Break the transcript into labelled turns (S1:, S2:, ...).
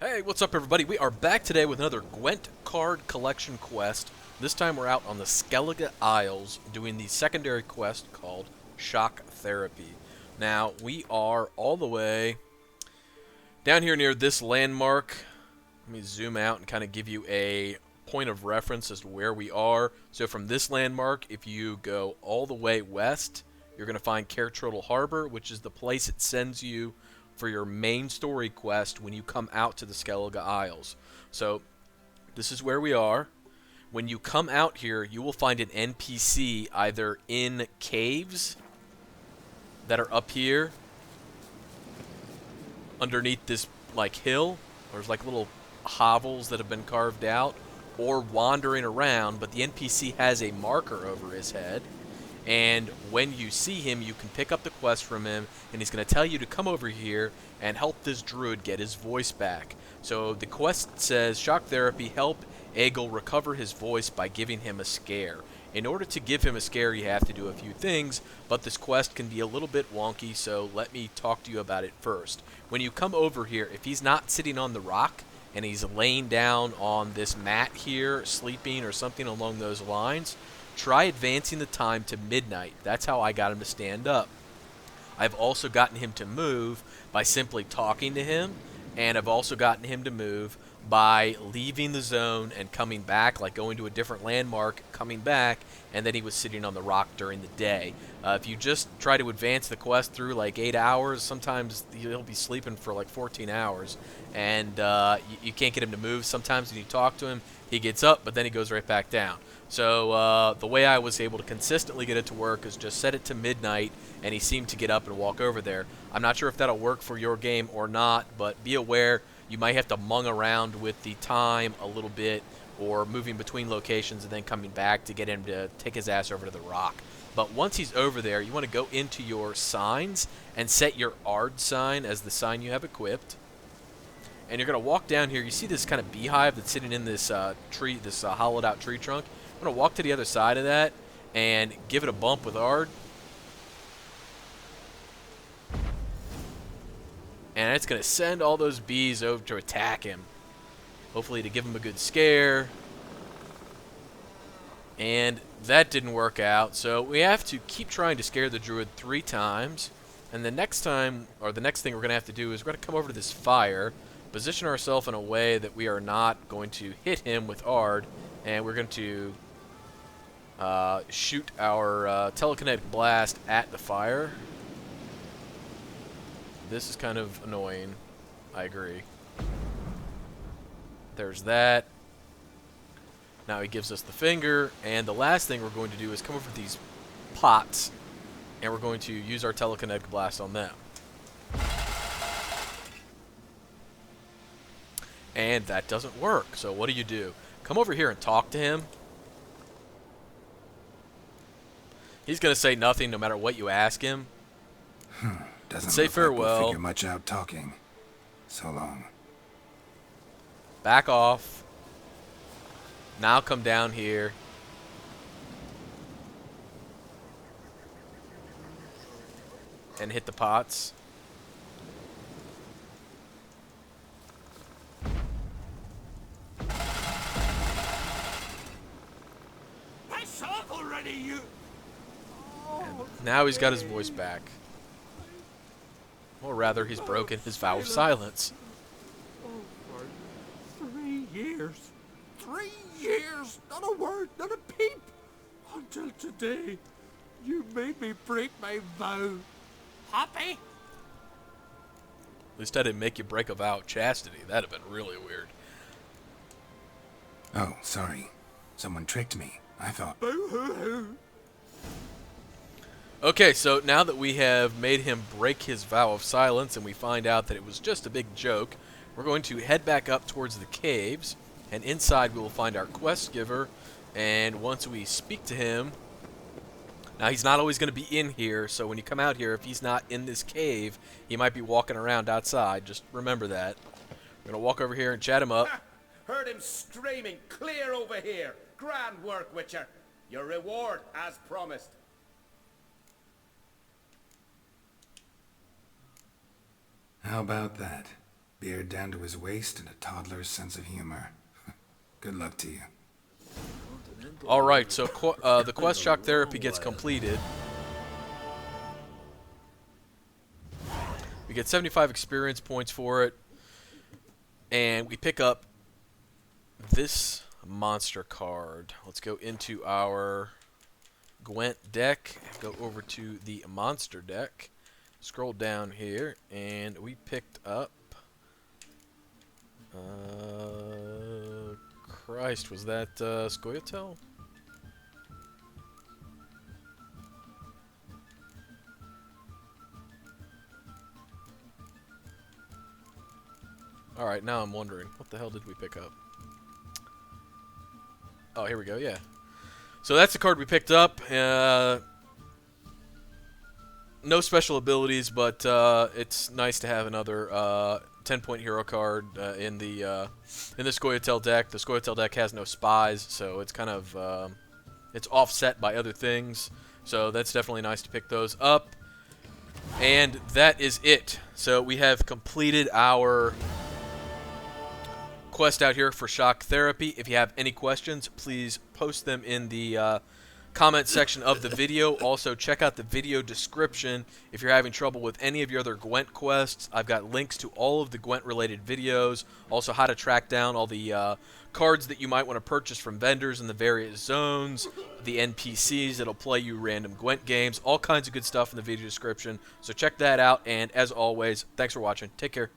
S1: Hey, what's up everybody? We are back today with another Gwent card collection quest. This time we're out on the Skellige Isles doing the secondary quest called Shock Therapy. Now, we are all the way down here near this landmark. Let me zoom out and kind of give you a point of reference as to where we are. So from this landmark, if you go all the way west, you're going to find Turtle Harbor, which is the place it sends you for your main story quest when you come out to the Skellige Isles. So this is where we are. When you come out here, you will find an NPC either in caves that are up here underneath this like hill. There's like little hovels that have been carved out, or wandering around, but the NPC has a marker over his head. And when you see him, you can pick up the quest from him, and he's going to tell you to come over here and help this druid get his voice back. So the quest says, Shock Therapy, help Egil recover his voice by giving him a scare. In order to give him a scare, you have to do a few things, but this quest can be a little bit wonky, so let me talk to you about it first. When you come over here, if he's not sitting on the rock, and he's laying down on this mat here, sleeping or something along those lines, try advancing the time to midnight. That's how I got him to stand up. I've also gotten him to move by simply talking to him, and I've also gotten him to move by leaving the zone and coming back, like going to a different landmark, coming back, and then he was sitting on the rock during the day. If you just try to advance the quest through like 8 hours, sometimes he'll be sleeping for like 14 hours, and you can't get him to move. Sometimes when you talk to him, he gets up, but then he goes right back down. So the way I was able to consistently get it to work is just set it to midnight, and he seemed to get up and walk over there. I'm not sure if that'll work for your game or not, but be aware you might have to mung around with the time a little bit, or moving between locations and then coming back to get him to take his ass over to the rock. But once he's over there, you want to go into your signs and set your Ard sign as the sign you have equipped. And you're going to walk down here. You see this kind of beehive that's sitting in this tree, this hollowed out tree trunk. I'm going to walk to the other side of that and give it a bump with Ard. And it's going to send all those bees over to attack him. Hopefully to give him a good scare. And that didn't work out. So we have to keep trying to scare the druid 3 times. And the next time, or the next thing we're going to have to do is we're going to come over to this fire, position ourselves in a way that we are not going to hit him with Ard. And we're going to shoot our telekinetic blast at the fire. This is kind of annoying. I agree. There's that. Now he gives us the finger, and the last thing we're going to do is come over to these pots, and we're going to use our telekinetic blast on them. And that doesn't work, so what do? Come over here and talk to him. He's going to say nothing no matter what you ask him.
S2: Doesn't
S1: say
S2: look
S1: farewell.
S2: Like we'll figure much out talking. So long.
S1: Back off. Now come down here. And hit the pots.
S3: Piss off already, you!
S1: Now he's got his voice back. Or rather, he's broken his vow of silence.
S3: Oh, for 3 years. 3 years! Not a word, not a peep! Until today, you made me break my vow. Happy?
S1: At least I didn't make you break a vow of chastity. That'd have been really weird.
S2: Oh, sorry. Someone tricked me. I thought...
S3: Boo-hoo-hoo!
S1: Okay, so now that we have made him break his vow of silence and we find out that it was just a big joke, we're going to head back up towards the caves, and inside we will find our quest giver, and once we speak to him... Now, he's not always going to be in here, so when you come out here, if he's not in this cave, he might be walking around outside. Just remember that. We're going to walk over here and chat him up.
S4: Heard him screaming, clear over here. Grand work, Witcher. Your reward, as promised.
S2: How about that? Beard down to his waist and a toddler's sense of humor. Good luck to you.
S1: Alright, so the quest shock therapy gets completed. We get 75 experience points for it. And we pick up this monster card. Let's go into our Gwent deck. Go over to the monster deck. Scroll down here. And we picked up... Christ, was that Scoia'tael? Alright, now I'm wondering, what the hell did we pick up? Oh, here we go, yeah. So that's the card we picked up. No special abilities, but it's nice to have another 10-point hero card in the Scoia'tael deck. The Scoia'tael deck has no spies, so it's kind of it's offset by other things. So that's definitely nice to pick those up. And that is it. So we have completed our quest out here for shock therapy. If you have any questions, please post them in the comment section of the video. Also, check out the video description if you're having trouble with any of your other Gwent quests. I've got links to all of the Gwent-related videos. Also, how to track down all the cards that you might want to purchase from vendors in the various zones, the NPCs that'll play you random Gwent games, all kinds of good stuff in the video description. So check that out, and as always, thanks for watching. Take care.